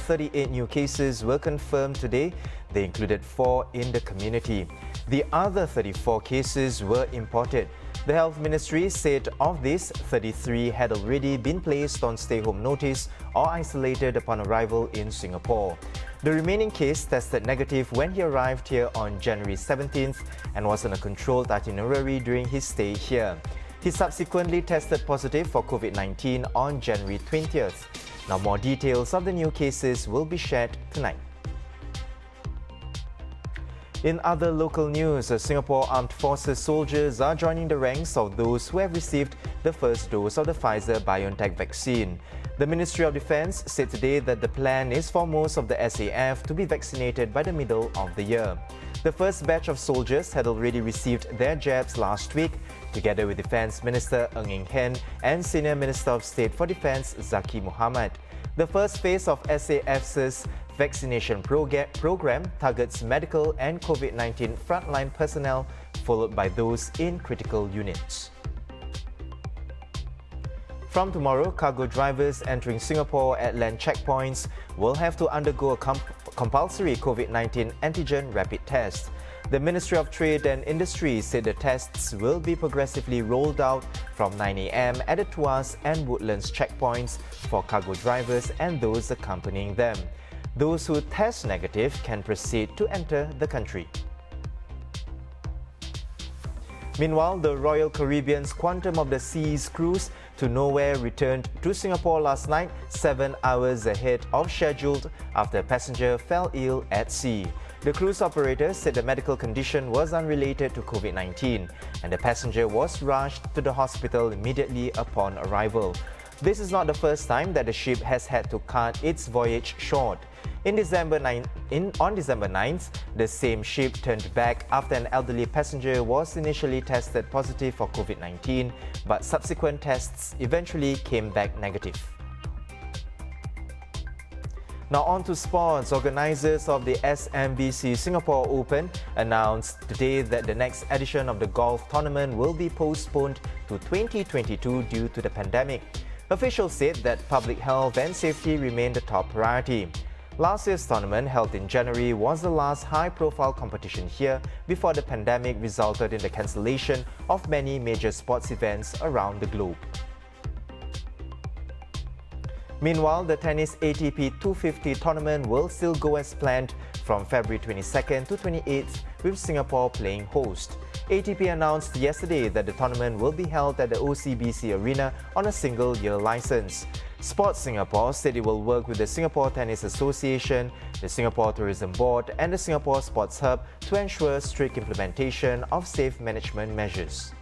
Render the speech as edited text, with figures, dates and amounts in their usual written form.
38 new cases were confirmed today. They included 4 in the community. The other 34 cases were imported. The Health Ministry said of these, 33 had already been placed on stay-home notice or isolated upon arrival in Singapore. The remaining case tested negative when he arrived here on January 17th and was on a controlled itinerary during his stay here. He subsequently tested positive for COVID-19 on January 20th. Now, more details of the new cases will be shared tonight. In other local news, Singapore Armed Forces soldiers are joining the ranks of those who have received the first dose of the Pfizer-BioNTech vaccine. The Ministry of Defence said today that the plan is for most of the SAF to be vaccinated by the middle of the year. The first batch of soldiers had already received their jabs last week, together with Defence Minister Ng Eng Hen and Senior Minister of State for Defence Zaqy Mohamad. The first phase of SAF's vaccination program targets medical and COVID-19 frontline personnel, followed by those in critical units. From tomorrow, cargo drivers entering Singapore at land checkpoints will have to undergo a compulsory COVID-19 antigen rapid test. The Ministry of Trade and Industry said the tests will be progressively rolled out from 9 a.m. at the Tuas and Woodlands checkpoints for cargo drivers and those accompanying them. Those who test negative can proceed to enter the country. Meanwhile, the Royal Caribbean's Quantum of the Seas cruise to Nowhere returned to Singapore last night, 7 hours ahead of schedule after a passenger fell ill at sea. The cruise operator said the medical condition was unrelated to COVID-19 and the passenger was rushed to the hospital immediately upon arrival. This is not the first time that the ship has had to cut its voyage short. On December 9th, the same ship turned back after an elderly passenger was initially tested positive for COVID-19, but subsequent tests eventually came back negative. Now on to sports. Organisers of the SMBC Singapore Open announced today that the next edition of the golf tournament will be postponed to 2022 due to the pandemic. Officials said that public health and safety remain the top priority. Last year's tournament, held in January, was the last high-profile competition here before the pandemic resulted in the cancellation of many major sports events around the globe. Meanwhile, the tennis ATP 250 tournament will still go as planned from February 22nd to 28th, with Singapore playing host. ATP announced yesterday that the tournament will be held at the OCBC Arena on a single-year license. Sports Singapore said it will work with the Singapore Tennis Association, the Singapore Tourism Board and the Singapore Sports Hub to ensure strict implementation of safe management measures.